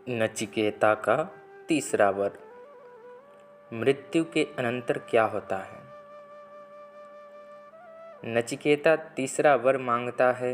नचिकेता का तीसरा वर। मृत्यु के अनंतर क्या होता है? नचिकेता तीसरा वर मांगता है।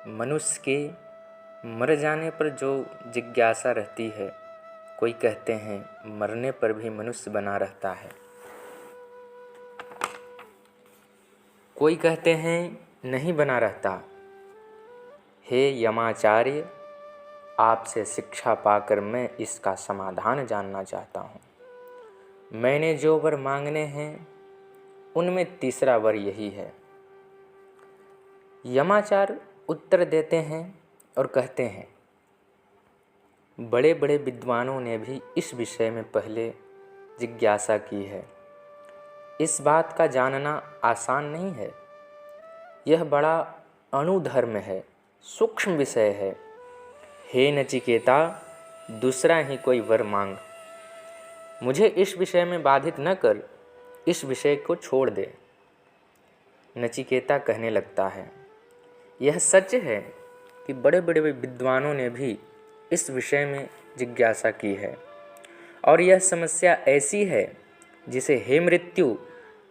मनुष्य के मर जाने पर जो जिज्ञासा रहती है, कोई कहते हैं मरने पर भी मनुष्य बना रहता है, कोई कहते हैं नहीं बना रहता। हे यमाचार्य, आपसे शिक्षा पाकर मैं इसका समाधान जानना चाहता हूँ। मैंने जो वर मांगने हैं उनमें तीसरा वर यही है। यमाचार्य उत्तर देते हैं और कहते हैं, बड़े बड़े विद्वानों ने भी इस विषय में पहले जिज्ञासा की है। इस बात का जानना आसान नहीं है। यह बड़ा अणुधर्म है, सूक्ष्म विषय है। हे नचिकेता, दूसरा ही कोई वर मांग। मुझे इस विषय में बाधित न कर, इस विषय को छोड़ दे। नचिकेता कहने लगता है, यह सच है कि बड़े बड़े विद्वानों ने भी इस विषय में जिज्ञासा की है, और यह समस्या ऐसी है जिसे हे मृत्यु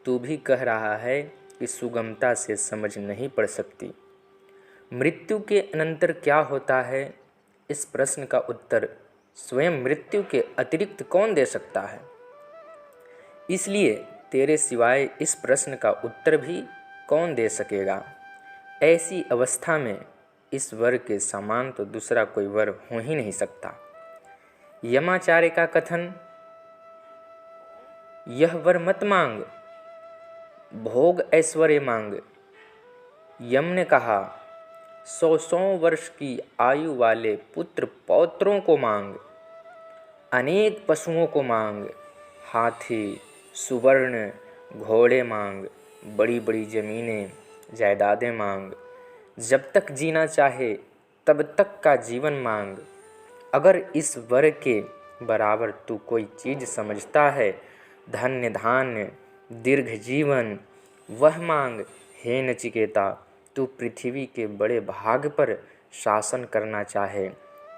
तू भी कह रहा है कि सुगमता से समझ नहीं पड़ सकती। मृत्यु के अनंतर क्या होता है, इस प्रश्न का उत्तर स्वयं मृत्यु के अतिरिक्त कौन दे सकता है? इसलिए तेरे सिवाय इस प्रश्न का उत्तर भी कौन दे सकेगा? ऐसी अवस्था में इस वर के समान तो दूसरा कोई वर हो ही नहीं सकता। यमाचार्य का कथन, यह वर मत मांग, भोग ऐश्वर्य मांग। यम ने कहा, 100 वर्ष की आयु वाले पुत्र पौत्रों को मांग, अनेक पशुओं को मांग, हाथी, सुवर्ण, घोड़े मांग, बड़ी बड़ी जमीनें, जायदादें मांग। जब तक जीना चाहे तब तक का जीवन मांग। अगर इस वर के बराबर तू कोई चीज़ समझता है, धन्य धान्य, दीर्घ जीवन, वह मांग। हे नचिकेता, तू पृथ्वी के बड़े भाग पर शासन करना चाहे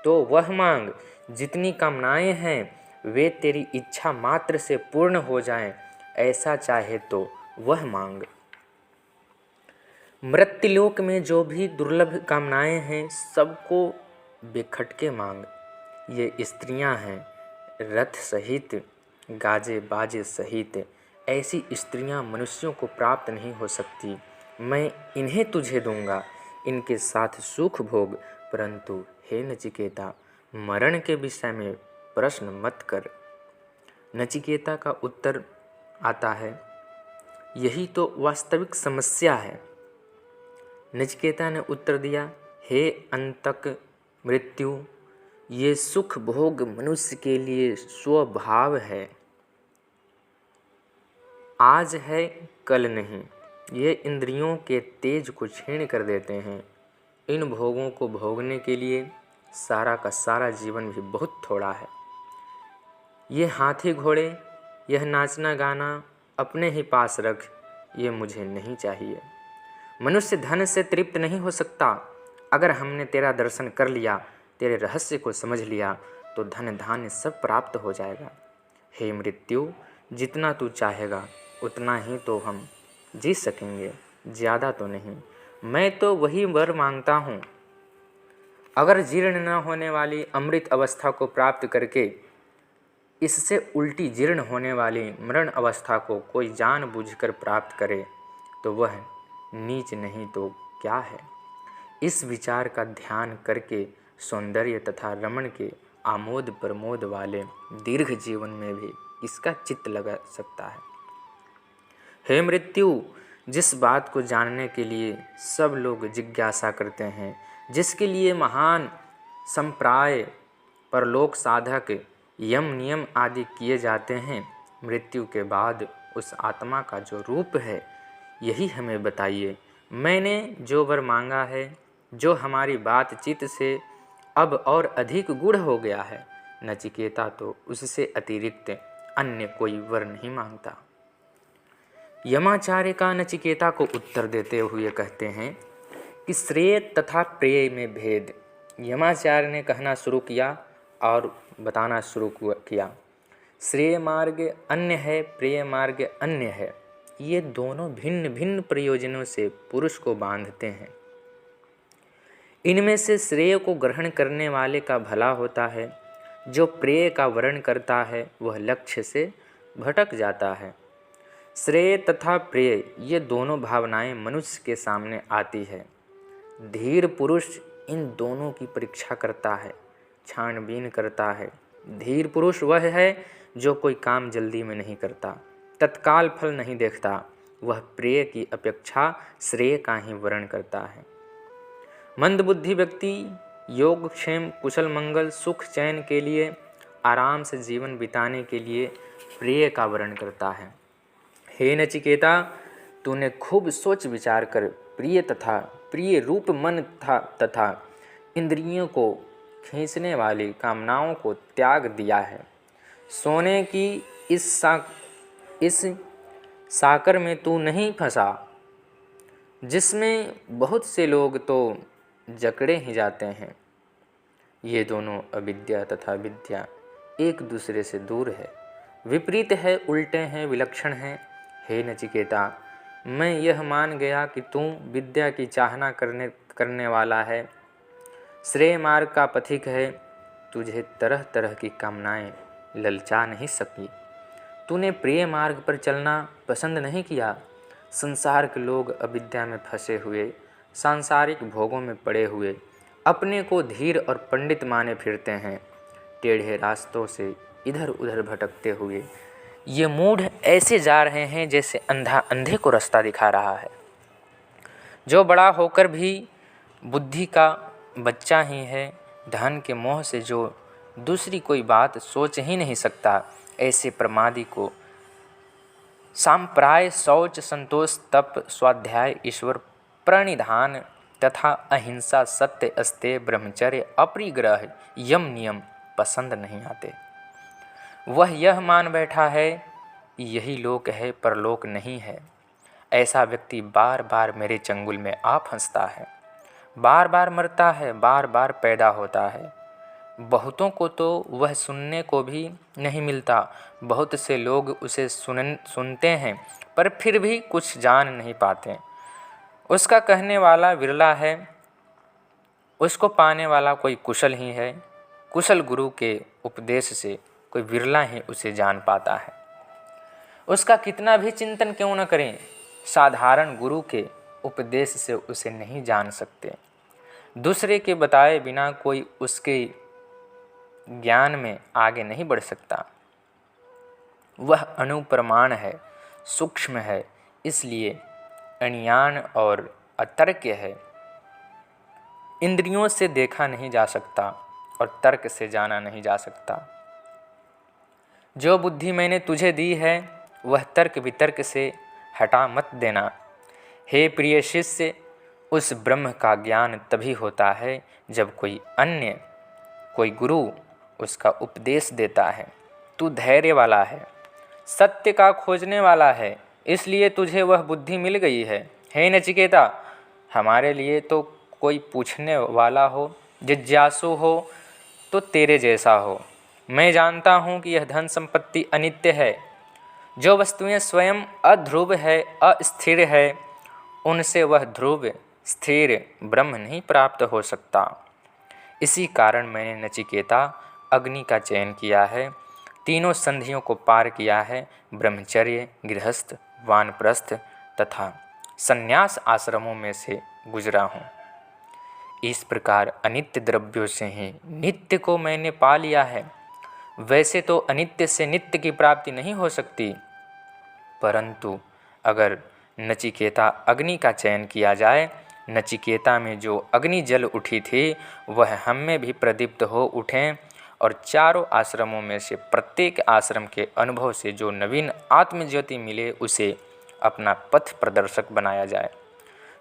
तो वह मांग। जितनी कामनाएं हैं वे तेरी इच्छा मात्र से पूर्ण हो जाएं, ऐसा चाहे तो वह मांग। मृत्युलोक में जो भी दुर्लभ कामनाएं हैं सबको बेखटके मांग। ये स्त्रियां हैं, रथ सहित, गाजे बाजे सहित। ऐसी स्त्रियां मनुष्यों को प्राप्त नहीं हो सकती। मैं इन्हें तुझे दूंगा, इनके साथ सुख भोग। परंतु हे नचिकेता, मरण के विषय में प्रश्न मत कर। नचिकेता का उत्तर आता है, यही तो वास्तविक समस्या है। नचिकेता ने उत्तर दिया, हे अंतक मृत्यु, ये सुख भोग मनुष्य के लिए स्वभाव है, आज है कल नहीं। ये इंद्रियों के तेज को क्षीण कर देते हैं। इन भोगों को भोगने के लिए सारा का सारा जीवन भी बहुत थोड़ा है। ये हाथी घोड़े, यह नाचना गाना अपने ही पास रख, ये मुझे नहीं चाहिए। मनुष्य धन से तृप्त नहीं हो सकता। अगर हमने तेरा दर्शन कर लिया, तेरे रहस्य को समझ लिया, तो धन धान्य सब प्राप्त हो जाएगा। हे मृत्यु, जितना तू चाहेगा उतना ही तो हम जी सकेंगे, ज़्यादा तो नहीं। मैं तो वही वर मांगता हूँ। अगर जीर्ण न होने वाली अमृत अवस्था को प्राप्त करके इससे उल्टी जीर्ण होने वाली मरण अवस्था को कोई जानबूझकर प्राप्त करे तो वह नीच नहीं तो क्या है? इस विचार का ध्यान करके सौंदर्य तथा रमण के आमोद प्रमोद वाले दीर्घ जीवन में भी इसका चित्त लगा सकता है। हे मृत्यु, जिस बात को जानने के लिए सब लोग जिज्ञासा करते हैं, जिसके लिए महान संप्राय परलोक साधक यम नियम आदि किए जाते हैं, मृत्यु के बाद उस आत्मा का जो रूप है यही हमें बताइए। मैंने जो वर मांगा है, जो हमारी बातचीत से अब और अधिक गूढ़ हो गया है, नचिकेता तो उससे अतिरिक्त अन्य कोई वर नहीं मांगता। यमाचार्य का नचिकेता को उत्तर देते हुए कहते हैं कि श्रेय तथा प्रेय में भेद। यमाचार्य ने कहना शुरू किया, और बताना शुरू किया। श्रेय मार्ग अन्य है, प्रेय मार्ग अन्य है। ये दोनों भिन्न भिन्न प्रयोजनों से पुरुष को बांधते हैं। इनमें से श्रेय को ग्रहण करने वाले का भला होता है, जो प्रेय का वर्ण करता है वह लक्ष्य से भटक जाता है। श्रेय तथा प्रेय ये दोनों भावनाएं मनुष्य के सामने आती है। धीर पुरुष इन दोनों की परीक्षा करता है, छानबीन करता है। धीर पुरुष वह है जो कोई काम जल्दी में नहीं करता, तत्काल फल नहीं देखता। वह प्रेय की अपेक्षा श्रेय का ही वर्ण करता है। मंदबुद्धि व्यक्ति योगक्षेम, कुशल मंगल, सुख चैन के लिए, आराम से जीवन बिताने के लिए प्रेय का वर्ण करता है। हे नचिकेता, तूने खूब सोच विचार कर प्रिय तथा प्रिय रूप मन तथा इंद्रियों को खींचने वाली कामनाओं को त्याग दिया है। सोने की इस साकर में तू नहीं फंसा, जिसमें बहुत से लोग तो जकड़े ही जाते हैं। ये दोनों अविद्या तथा विद्या एक दूसरे से दूर है, विपरीत है, उल्टे हैं, विलक्षण हैं। हे नचिकेता, मैं यह मान गया कि तू विद्या की चाहना करने वाला है, श्रेय मार्ग का पथिक है। तुझे तरह तरह की कामनाएं ललचा नहीं सकी। तूने प्रिय मार्ग पर चलना पसंद नहीं किया। संसार के लोग अविद्या में फंसे हुए, सांसारिक भोगों में पड़े हुए अपने को धीर और पंडित माने फिरते हैं। टेढ़े रास्तों से इधर उधर भटकते हुए ये मूढ़ ऐसे जा रहे हैं जैसे अंधा अंधे को रास्ता दिखा रहा है। जो बड़ा होकर भी बुद्धि का बच्चा ही है, धन के मोह से जो दूसरी कोई बात सोच ही नहीं सकता, ऐसे प्रमादी को सांप्राय, शौच, संतोष, तप, स्वाध्याय, ईश्वर प्रणिधान तथा अहिंसा, सत्य, अस्तेय, ब्रह्मचर्य, अपरिग्रह, यम नियम पसंद नहीं आते। वह यह मान बैठा है यही लोक है, परलोक नहीं है। ऐसा व्यक्ति बार बार मेरे चंगुल में आ फंसता है, बार बार मरता है, बार बार पैदा होता है। बहुतों को तो वह सुनने को भी नहीं मिलता। बहुत से लोग उसे सुनते हैं पर फिर भी कुछ जान नहीं पाते। उसका कहने वाला विरला है, उसको पाने वाला कोई कुशल ही है। कुशल गुरु के उपदेश से कोई विरला ही उसे जान पाता है। उसका कितना भी चिंतन क्यों न करें, साधारण गुरु के उपदेश से उसे नहीं जान सकते। दूसरे के बताए बिना कोई उसके ज्ञान में आगे नहीं बढ़ सकता। वह अणुप्रमाण है, सूक्ष्म है, इसलिए अज्ञान और अतर्क्य है। इंद्रियों से देखा नहीं जा सकता और तर्क से जाना नहीं जा सकता। जो बुद्धि मैंने तुझे दी है वह तर्क वितर्क से हटा मत देना। हे प्रिय शिष्य, उस ब्रह्म का ज्ञान तभी होता है जब कोई गुरु उसका उपदेश देता है। तू धैर्य वाला है, सत्य का खोजने वाला है, इसलिए तुझे वह बुद्धि मिल गई है। हे नचिकेता, हमारे लिए तो कोई पूछने वाला हो, जिज्ञासु हो तो तेरे जैसा हो। मैं जानता हूँ कि यह धन संपत्ति अनित्य है। जो वस्तुएं स्वयं अध्रुव है, अस्थिर है, उनसे वह ध्रुव स्थिर ब्रह्म नहीं प्राप्त हो सकता। इसी कारण मैंने नचिकेता अग्नि का चयन किया है, तीनों संधियों को पार किया है। ब्रह्मचर्य, गृहस्थ, वानप्रस्थ तथा संन्यास आश्रमों में से गुजरा हूँ। इस प्रकार अनित्य द्रव्यों से ही नित्य को मैंने पा लिया है। वैसे तो अनित्य से नित्य की प्राप्ति नहीं हो सकती, परंतु अगर नचिकेता अग्नि का चयन किया जाए, नचिकेता में जो अग्नि जल उठी थी वह हम में भी प्रदीप्त हो उठें और चारों आश्रमों में से प्रत्येक आश्रम के अनुभव से जो नवीन आत्मज्योति मिले उसे अपना पथ प्रदर्शक बनाया जाए,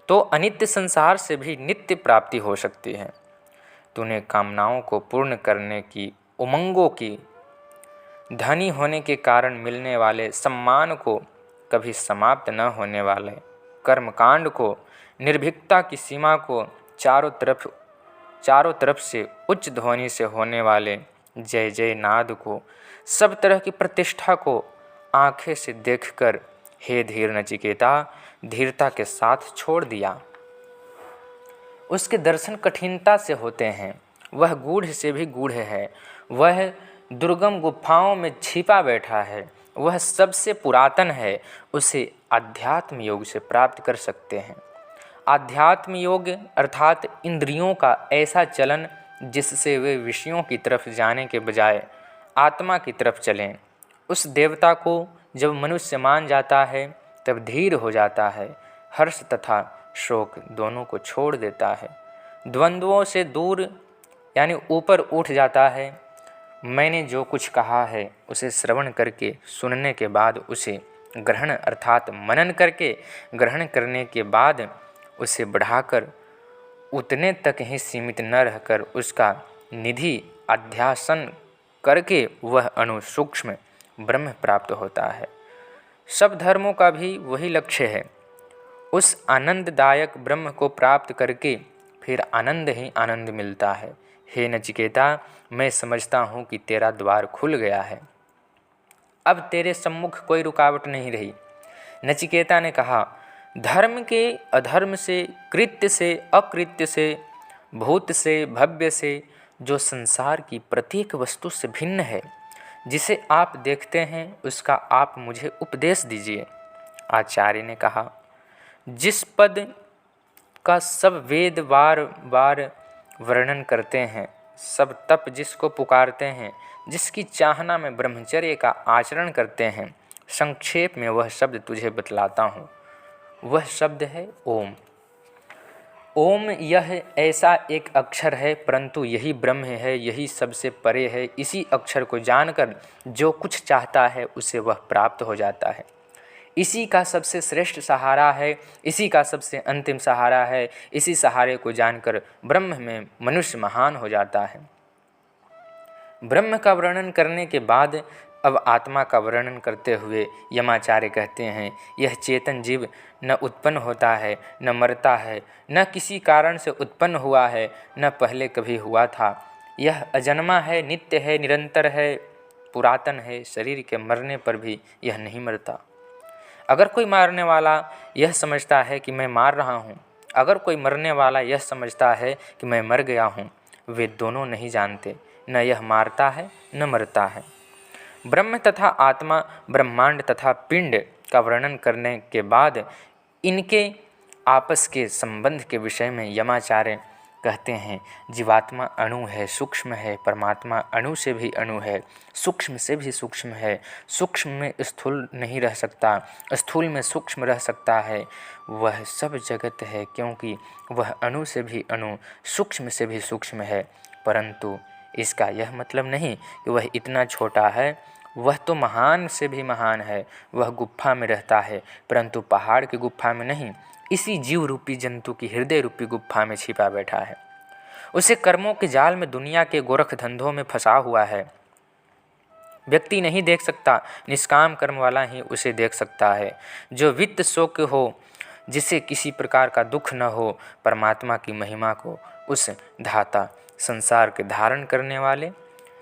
तो अनित्य संसार से भी नित्य प्राप्ति हो सकती है। तूने कामनाओं को पूर्ण करने की उमंगों की, धनी होने के कारण मिलने वाले सम्मान को, कभी समाप्त न होने वाले कर्मकांड को, निर्भीकता की सीमा को, चारों तरफ से उच्च ध्वनि से होने वाले जय जय नाद को, सब तरह की प्रतिष्ठा को आंखें से देखकर हे धीर नचिकेता धीरता के साथ छोड़ दिया। उसके दर्शन कठिनता से होते हैं, वह गूढ़ से भी गूढ़ है, वह दुर्गम गुफाओं में छिपा बैठा है, वह सबसे पुरातन है, उसे आध्यात्म योग से प्राप्त कर सकते हैं। आध्यात्म योग अर्थात इंद्रियों का ऐसा चलन जिससे वे विषयों की तरफ जाने के बजाय आत्मा की तरफ चलें। उस देवता को जब मनुष्य मान जाता है तब धीर हो जाता है, हर्ष तथा शोक दोनों को छोड़ देता है, द्वंद्वों से दूर यानी ऊपर उठ जाता है। मैंने जो कुछ कहा है उसे श्रवण करके सुनने के बाद उसे ग्रहण अर्थात मनन करके ग्रहण करने के बाद उसे बढ़ाकर उतने तक ही सीमित न रहकर उसका निधि अध्यासन करके वह अणु सूक्ष्म ब्रह्म प्राप्त होता है। सब धर्मों का भी वही लक्ष्य है। उस आनंददायक ब्रह्म को प्राप्त करके फिर आनंद ही आनंद मिलता है। हे नचिकेता, मैं समझता हूँ कि तेरा द्वार खुल गया है, अब तेरे सम्मुख कोई रुकावट नहीं रही। नचिकेता ने कहा, धर्म के अधर्म से, कृत्य से अकृत्य से, भूत से भव्य से, जो संसार की प्रत्येक वस्तु से भिन्न है, जिसे आप देखते हैं उसका आप मुझे उपदेश दीजिए। आचार्य ने कहा, जिस पद का सब वेद बार बार वर्णन करते हैं, सब तप जिसको पुकारते हैं, जिसकी चाहना में ब्रह्मचर्य का आचरण करते हैं, संक्षेप में वह शब्द तुझे बतलाता हूँ। वह शब्द है ओम। ओम यह ऐसा एक अक्षर है, परंतु यही ब्रह्म है, यही सबसे परे है। इसी अक्षर को जानकर जो कुछ चाहता है उसे वह प्राप्त हो जाता है। इसी का सबसे श्रेष्ठ सहारा है, इसी का सबसे अंतिम सहारा है। इसी सहारे को जानकर ब्रह्म में मनुष्य महान हो जाता है। ब्रह्म का वर्णन करने के बाद अब आत्मा का वर्णन करते हुए यमाचार्य कहते हैं, यह चेतन जीव न उत्पन्न होता है, न मरता है, न किसी कारण से उत्पन्न हुआ है, न पहले कभी हुआ था। यह अजन्मा है, नित्य है, निरंतर है, पुरातन है। शरीर के मरने पर भी यह नहीं मरता। अगर कोई मारने वाला यह समझता है कि मैं मार रहा हूँ, अगर कोई मरने वाला यह समझता है कि मैं मर गया हूँ, वे दोनों नहीं जानते, न यह मारता है न मरता है। ब्रह्म तथा आत्मा, ब्रह्मांड तथा पिंड का वर्णन करने के बाद इनके आपस के संबंध के विषय में यमाचार्य कहते हैं, जीवात्मा अणु है, सूक्ष्म है, परमात्मा अणु से भी अणु है, सूक्ष्म से भी सूक्ष्म है। सूक्ष्म में स्थूल नहीं रह सकता, स्थूल में सूक्ष्म रह सकता है। वह सब जगत है क्योंकि वह अणु से भी अणु, सूक्ष्म से भी सूक्ष्म है। परंतु इसका यह मतलब नहीं कि वह इतना छोटा है, वह तो महान से भी महान है। वह गुफा में रहता है, परंतु पहाड़ की गुफा में नहीं, इसी जीव रूपी जंतु की हृदय रूपी गुफा में छिपा बैठा है। उसे कर्मों के जाल में दुनिया के गोरख धंधों में फंसा हुआ है। व्यक्ति नहीं देख सकता, निष्काम कर्म वाला ही उसे देख सकता है। जो वित्त शोक हो, जिसे किसी प्रकार का दुख न हो, परमात्मा की महिमा को उस धाता, संसार के धारण करने वाले